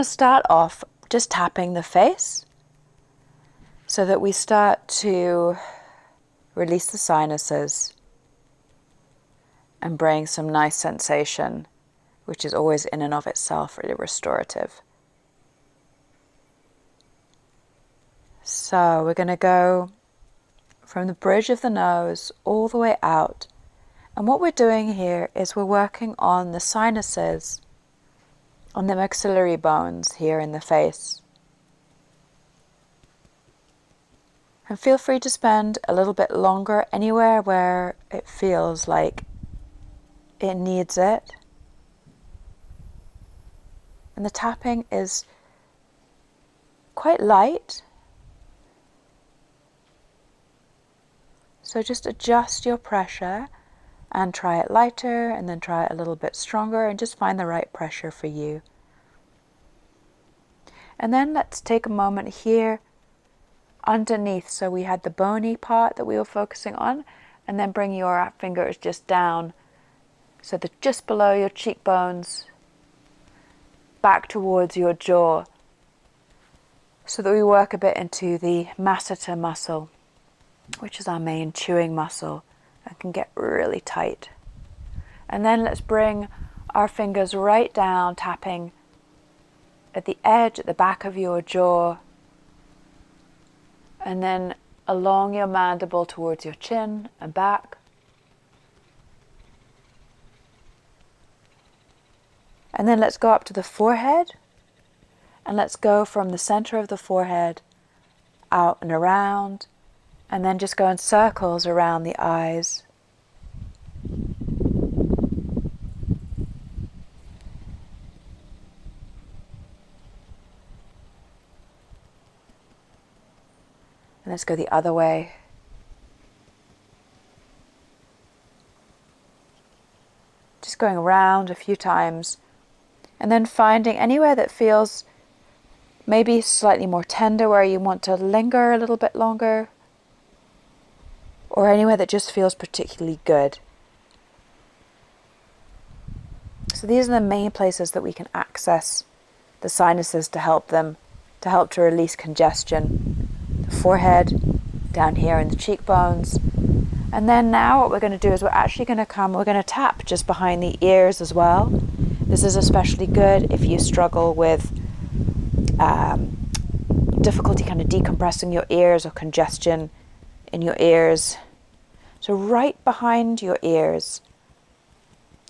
Start off just tapping the face so that we start to release the sinuses and bring some nice sensation, which is always in and of itself really restorative. So we're going to go from the bridge of the nose all the way out. And what we're doing here is we're working on the sinuses, on the maxillary bones here in the face. And feel free to spend a little bit longer anywhere where it feels like it needs it. And the tapping is quite light. So just adjust your pressure and try it lighter and then try it a little bit stronger and just find the right pressure for you. And then let's take a moment here underneath. So we had the bony part that we were focusing on, and then bring your fingers just down so that just below your cheekbones, back towards your jaw, so that we work a bit into the masseter muscle, which is our main chewing muscle, and can get really tight. And then let's bring our fingers right down, tapping at the edge, at the back of your jaw, and then along your mandible towards your chin and back. And then let's go up to the forehead, and let's go from the center of the forehead out and around, and then just go in circles around the eyes. And let's go the other way. Just going around a few times, and then finding anywhere that feels maybe slightly more tender, where you want to linger a little bit longer, or anywhere that just feels particularly good. So these are the main places that we can access the sinuses to help to release congestion. The forehead, down here in the cheekbones. And then now what we're going to do is we're going to tap just behind the ears as well. This is especially good if you struggle with difficulty kind of decompressing your ears or congestion in your ears. So right behind your ears,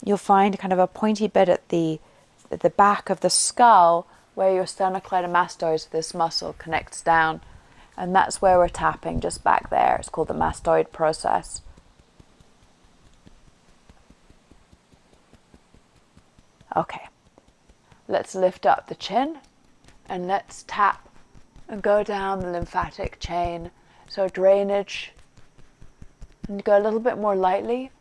you'll find kind of a pointy bit at the back of the skull where your sternocleidomastoid, this muscle, connects down. And that's where we're tapping, just back there. It's called the mastoid process. Okay, let's lift up the chin and let's tap and go down the lymphatic chain. So drainage, and go a little bit more lightly.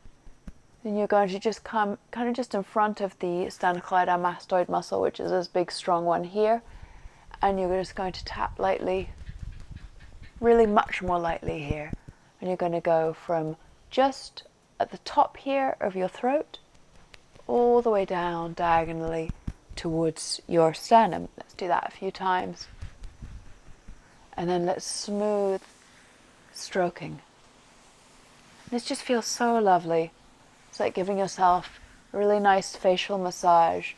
Then you're going to just come kind of just in front of the sternocleidomastoid muscle, which is this big strong one here. And you're just going to tap lightly, really much more lightly here. And you're going to go from just at the top here of your throat all the way down diagonally towards your sternum. Let's do that a few times. And then let's smooth stroking. This just feels so lovely. It's like giving yourself a really nice facial massage,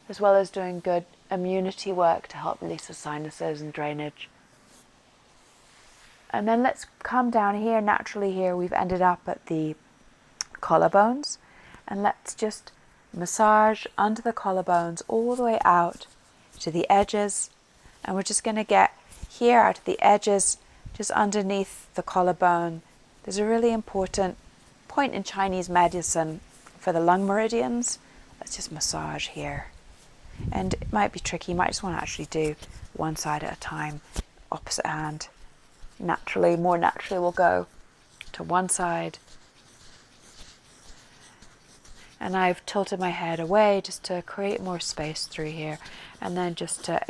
as well as doing good immunity work to help release the sinuses and drainage. And then let's come down here. Naturally here we've ended up at the collarbones, and let's just massage under the collarbones all the way out to the edges. And we're just going to get here out of the edges, just underneath the collarbone. There's a really important point in Chinese medicine for the lung meridians. Let's just massage here. And it might be tricky. You might just want to actually do one side at a time, opposite hand. More naturally we'll go to one side. And I've tilted my head away just to create more space through here. And then just to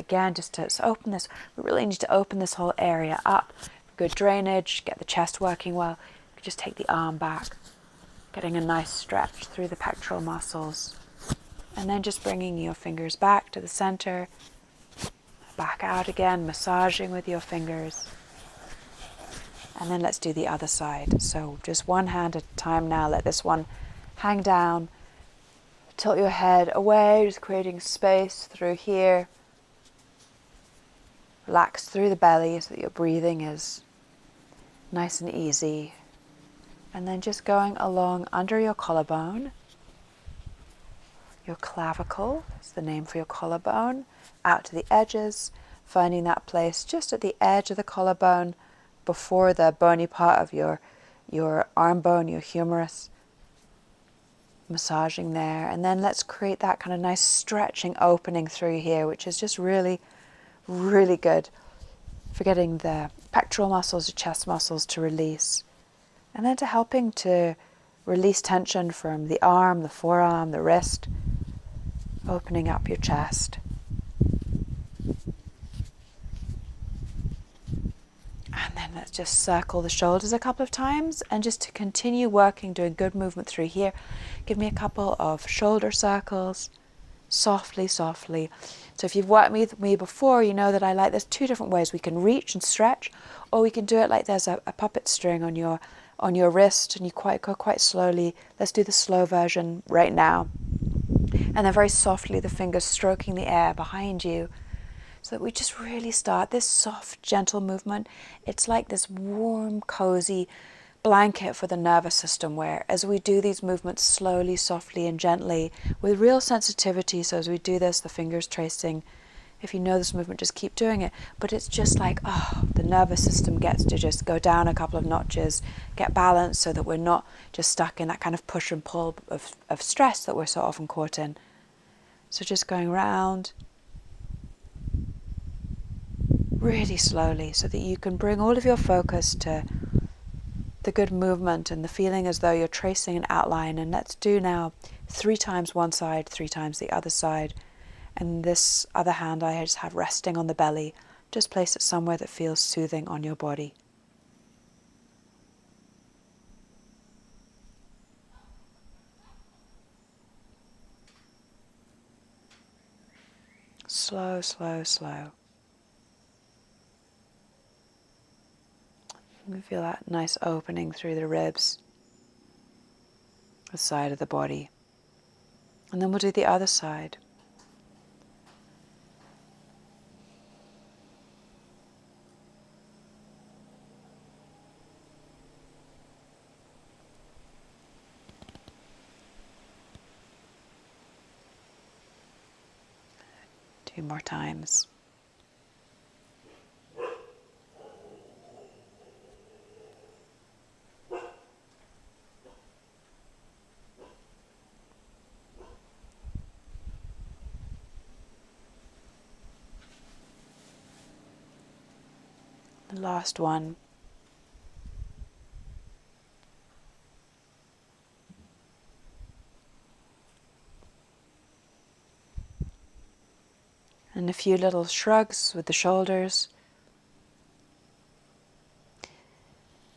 open this, we really need to open this whole area up. Good drainage, get the chest working well. Just take the arm back, getting a nice stretch through the pectoral muscles. And then just bringing your fingers back to the center back out again, massaging with your fingers. And then let's do the other side. So just one hand at a time now. Let this one hang down. Tilt your head away, just creating space through here. Relax through the belly so that your breathing is nice and easy. And then just going along under your collarbone, your clavicle, that's the name for your collarbone, out to the edges, finding that place just at the edge of the collarbone before the bony part of your arm bone, your humerus, massaging there. And then let's create that kind of nice stretching opening through here, which is just really, really good for getting the pectoral muscles, the chest muscles to release. And then to helping to release tension from the arm, the forearm, the wrist, opening up your chest. And then let's just circle the shoulders a couple of times, and just to continue working, doing good movement through here, give me a couple of shoulder circles, softly, softly. So if you've worked with me before, you know that there's two different ways. We can reach and stretch, or we can do it like there's a puppet string on your wrist, and you go quite slowly. Let's do the slow version right now. And then very softly, the fingers stroking the air behind you, so that we just really start this soft, gentle movement. It's like this warm, cozy blanket for the nervous system, where as we do these movements slowly, softly and gently with real sensitivity, so as we do this, the fingers tracing, if you know this movement, just keep doing it. But it's just like, the nervous system gets to just go down a couple of notches, get balanced, so that we're not just stuck in that kind of push and pull of stress that we're so often caught in. So just going round really slowly, so that you can bring all of your focus to the good movement and the feeling as though you're tracing an outline. And let's do now 3 times one side, 3 times the other side. And this other hand I just have resting on the belly. Just place it somewhere that feels soothing on your body. Slow, slow, slow. You can feel that nice opening through the ribs, the side of the body. And then we'll do the other side. Two more times. The last one. And a few little shrugs with the shoulders.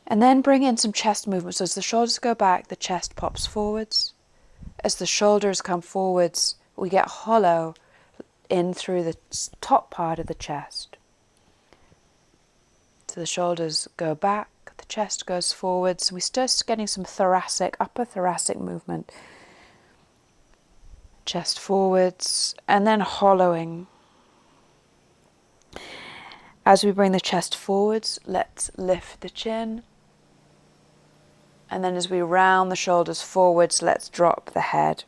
And then bring in some chest movements. So as the shoulders go back, the chest pops forwards. As the shoulders come forwards, we get hollow in through the top part of the chest. So the shoulders go back, the chest goes forwards, and we start getting some thoracic, upper thoracic movement. Chest forwards, and then hollowing. As we bring the chest forwards, let's lift the chin. And then as we round the shoulders forwards, let's drop the head.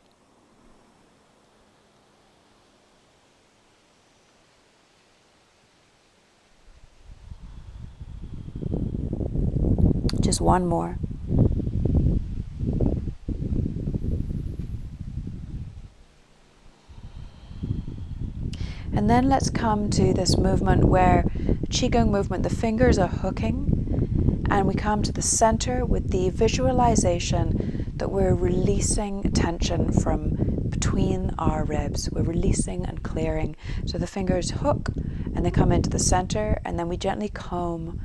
Just one more. And then let's come to this movement where Qigong movement, the fingers are hooking, and we come to the center with the visualization that we're releasing tension from between our ribs. We're releasing and clearing. So the fingers hook and they come into the center, and then we gently comb.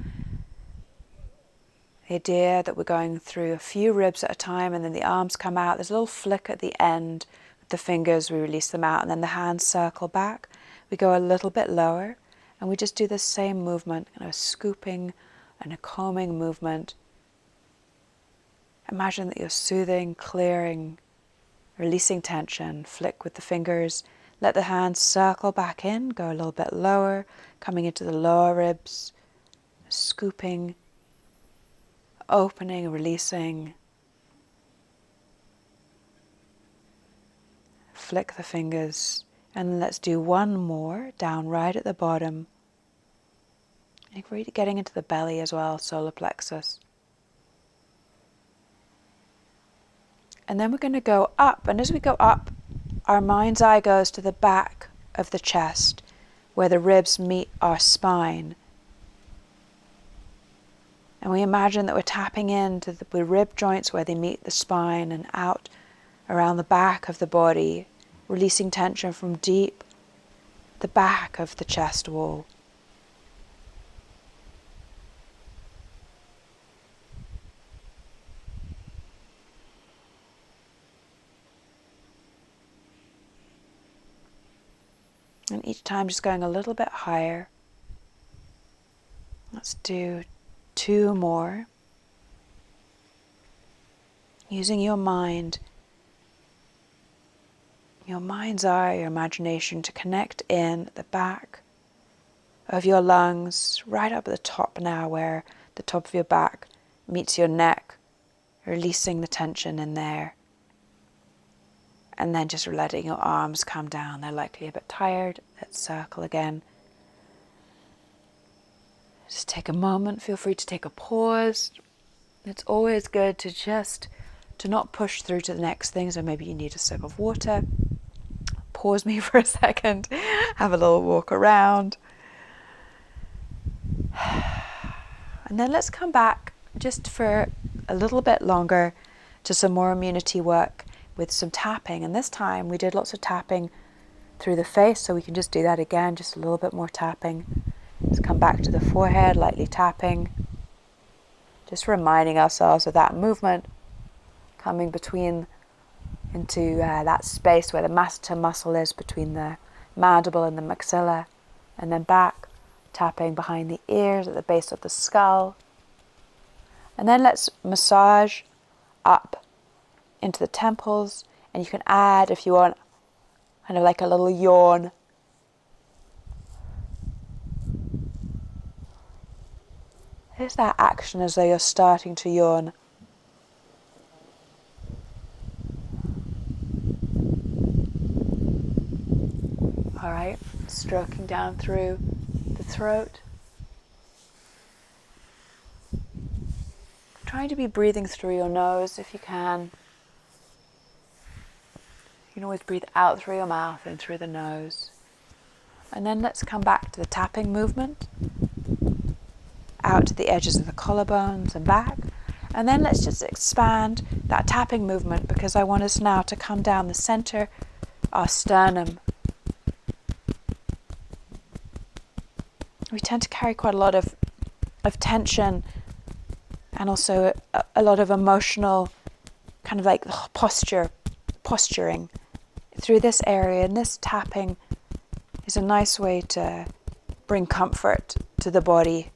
The idea that we're going through a few ribs at a time, and then the arms come out. There's a little flick at the end with the fingers, we release them out, and then the hands circle back. We go a little bit lower, And we just do the same movement, kind of a scooping and a combing movement. Imagine that you're soothing, clearing, releasing tension. Flick with the fingers. Let the hands circle back in, go a little bit lower, coming into the lower ribs, scooping, opening, releasing. Flick the fingers, and let's do one more down right at the bottom. And really getting into the belly as well, solar plexus. And then we're going to go up, and as we go up, our mind's eye goes to the back of the chest, where the ribs meet our spine. And we imagine that we're tapping into the rib joints where they meet the spine and out around the back of the body, releasing tension from deep the back of the chest wall. And each time just going a little bit higher. Let's do 2 more. Using your mind, your mind's eye, your imagination to connect in at the back of your lungs, right up at the top now where the top of your back meets your neck, releasing the tension in there. And then just letting your arms come down. They're likely a bit tired. Let's circle again. Just take a moment. Feel free to take a pause. It's always good to not push through to the next thing. So maybe you need a sip of water. Pause me for a second. Have a little walk around. And then let's come back just for a little bit longer to some more immunity work with some tapping. And this time we did lots of tapping through the face, so we can just do that again, just a little bit more tapping. Let's come back to the forehead, lightly tapping. Just reminding ourselves of that movement, coming between into that space where the masseter muscle is between the mandible and the maxilla, and then back, tapping behind the ears at the base of the skull. And then let's massage up into the temples, and you can add, if you want, kind of like a little yawn. Here's that action as though you're starting to yawn. All right, stroking down through the throat. Trying to be breathing through your nose if you can. You can always breathe out through your mouth and through the nose. And then let's come back to the tapping movement. Out to the edges of the collarbones and back. And then let's just expand that tapping movement, because I want us now to come down the center, our sternum. We tend to carry quite a lot of tension and also a lot of emotional kind of like posturing through this area, and this tapping is a nice way to bring comfort to the body,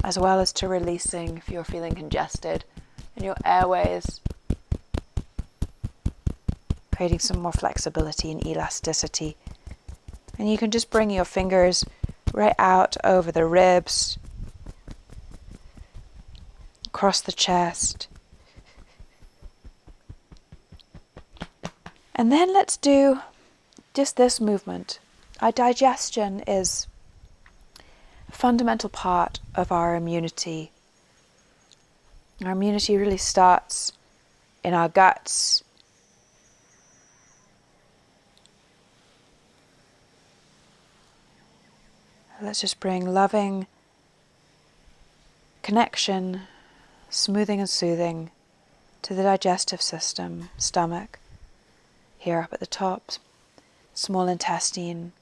as well as to releasing if you're feeling congested in your airways, creating some more flexibility and elasticity. And you can just bring your fingers right out over the ribs, across the chest. And then let's do just this movement. Our digestion is a fundamental part of our immunity. Our immunity really starts in our guts. Let's just bring loving connection, smoothing and soothing to the digestive system, stomach, here up at the top, small intestine,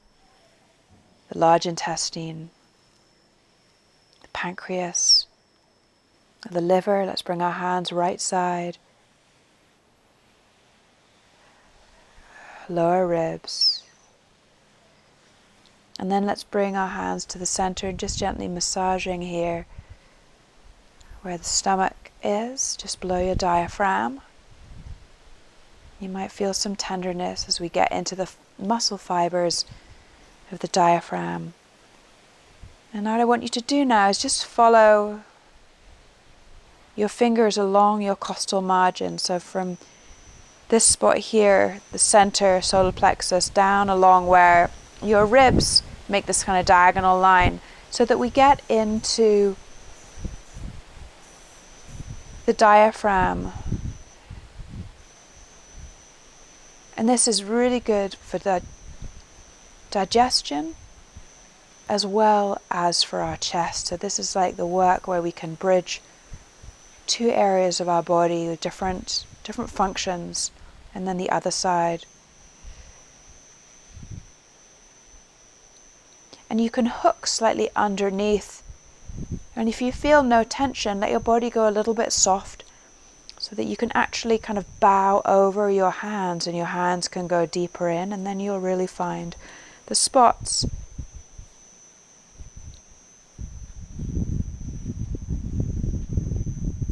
the large intestine, the pancreas, the liver. Let's bring our hands right side, lower ribs, And then let's bring our hands to the center, just gently massaging here where the stomach is, just below your diaphragm. You might feel some tenderness as we get into the muscle fibers of the diaphragm. And what I want you to do now is just follow your fingers along your costal margin. So from this spot here, the center, solar plexus, down along where your ribs make this kind of diagonal line, so that we get into the diaphragm. And this is really good for the digestion as well as for our chest. So this is like the work where we can bridge two areas of our body with different functions, and then the other side. And you can hook slightly underneath. And if you feel no tension, let your body go a little bit soft, so that you can actually kind of bow over your hands, and your hands can go deeper in, and then you'll really find the spots.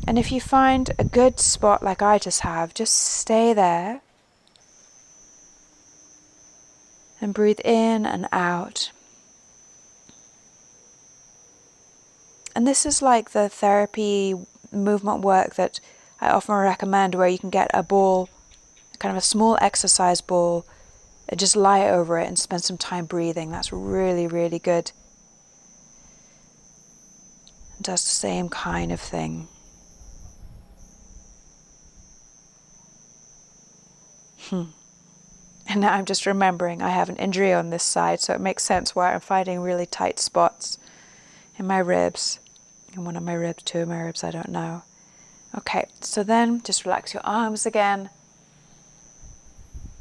And if you find a good spot like I just have, just stay there and breathe in and out. And this is like the therapy movement work that I often recommend, where you can get a ball, kind of a small exercise ball, and just lie over it and spend some time breathing. That's really, really good. It does the same kind of thing. And now I'm just remembering I have an injury on this side, so it makes sense why I'm finding really tight spots in my ribs. In one of my ribs, two of my ribs, I don't know. Okay, so then just relax your arms again,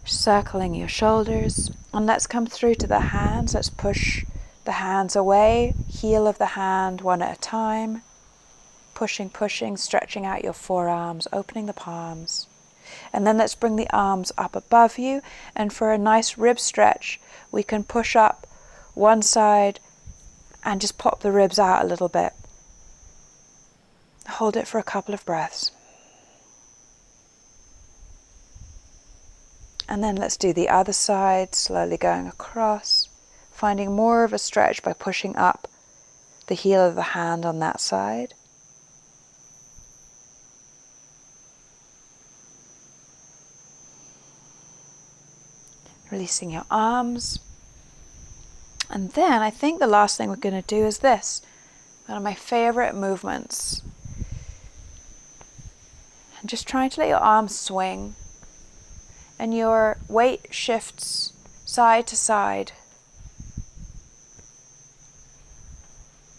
circling your shoulders, and let's come through to the hands. Let's push the hands away, heel of the hand one at a time, pushing, stretching out your forearms, opening the palms. And then let's bring the arms up above you, and for a nice rib stretch, we can push up one side and just pop the ribs out a little bit. Hold it for a couple of breaths. And then let's do the other side, slowly going across, finding more of a stretch by pushing up the heel of the hand on that side. Releasing your arms. And then I think the last thing we're going to do is this. One of my favorite movements. And just trying to let your arms swing. And your weight shifts side to side.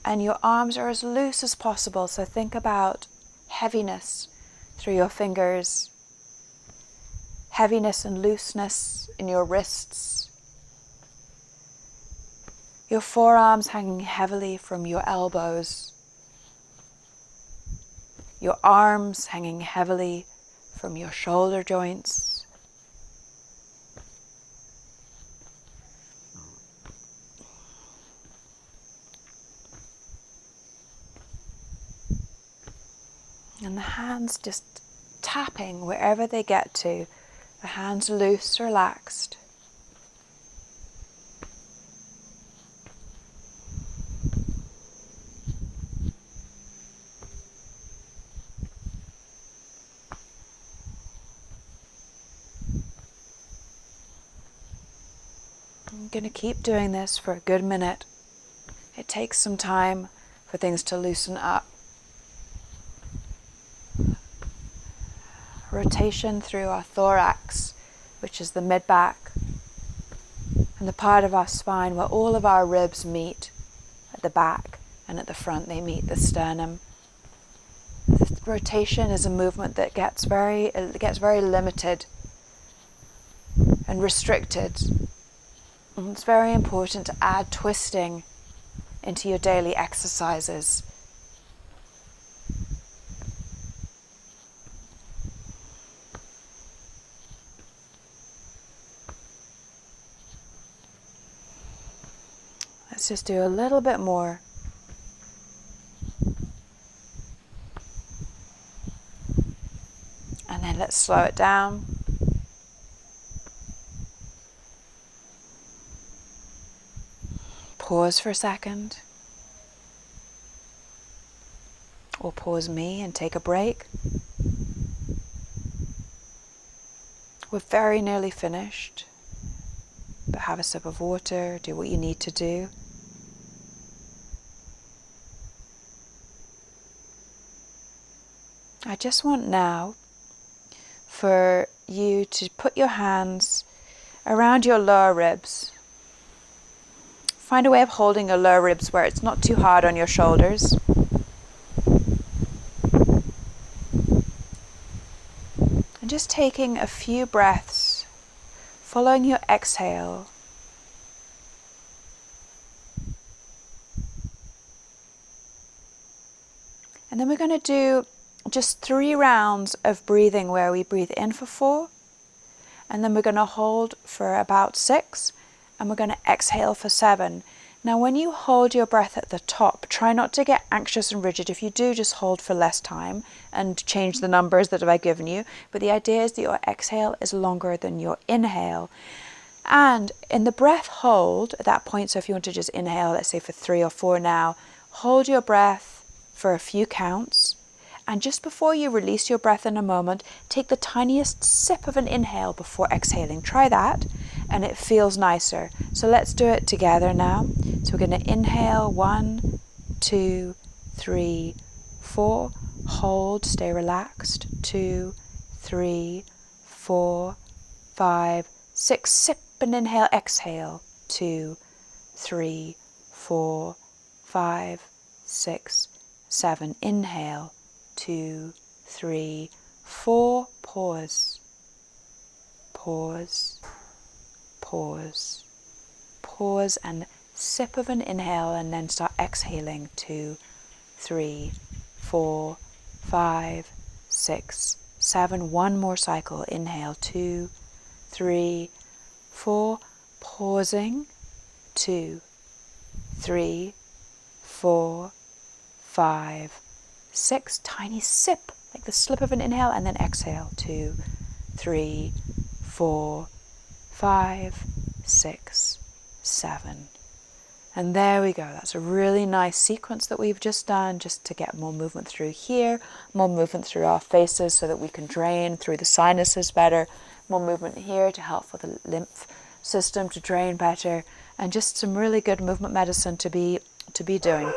And your arms are as loose as possible. So think about heaviness through your fingers. Heaviness and looseness in your wrists. Your forearms hanging heavily from your elbows. Your arms hanging heavily from your shoulder joints. And the hands just tapping wherever they get to. The hands loose, relaxed. I'm going to keep doing this for a good minute. It takes some time for things to loosen up. Rotation through our thorax, which is the mid-back, and the part of our spine where all of our ribs meet at the back, and at the front they meet the sternum. The rotation is a movement that gets very limited and restricted. And it's very important to add twisting into your daily exercises. Let's just do a little bit more. And then let's slow it down. Pause for a second. Or pause me and take a break. We're very nearly finished. But have a sip of water, do what you need to do. I just want now for you to put your hands around your lower ribs. Find a way of holding your lower ribs where it's not too hard on your shoulders. And just taking a few breaths, following your exhale. And then we're going to do just 3 rounds of breathing where we breathe in for 4, and then we're going to hold for about 6, and we're going to exhale for 7. Now when you hold your breath at the top, try not to get anxious and rigid. If you do, just hold for less time and change the numbers that I've given you. But the idea is that your exhale is longer than your inhale. And in the breath hold at that point, so if you want to just inhale, let's say for 3 or 4 now, hold your breath for a few counts. And just before you release your breath in a moment, take the tiniest sip of an inhale before exhaling. Try that, and it feels nicer. So let's do it together now. So we're going to inhale 1, 2, 3, 4. Hold, stay relaxed. 2, 3, 4, 5, 6. Sip and inhale, exhale. 2, 3, 4, 5, 6, 7. Inhale. 2, 3, 4. Pause. Pause. Pause. Pause and sip of an inhale, and then start exhaling. 2, 3, 4, 5, 6, 7. One more cycle. Inhale. 2, 3, 4. Pausing. 2, 3, 4, 5, 6. Tiny sip, like the slip of an inhale, and then exhale. 2, 3, 4, 5, 6, 7. And there we go. That's a really nice sequence that we've just done, just to get more movement through here, more movement through our faces so that we can drain through the sinuses better, more movement here to help for the lymph system to drain better, and just some really good movement medicine to be doing.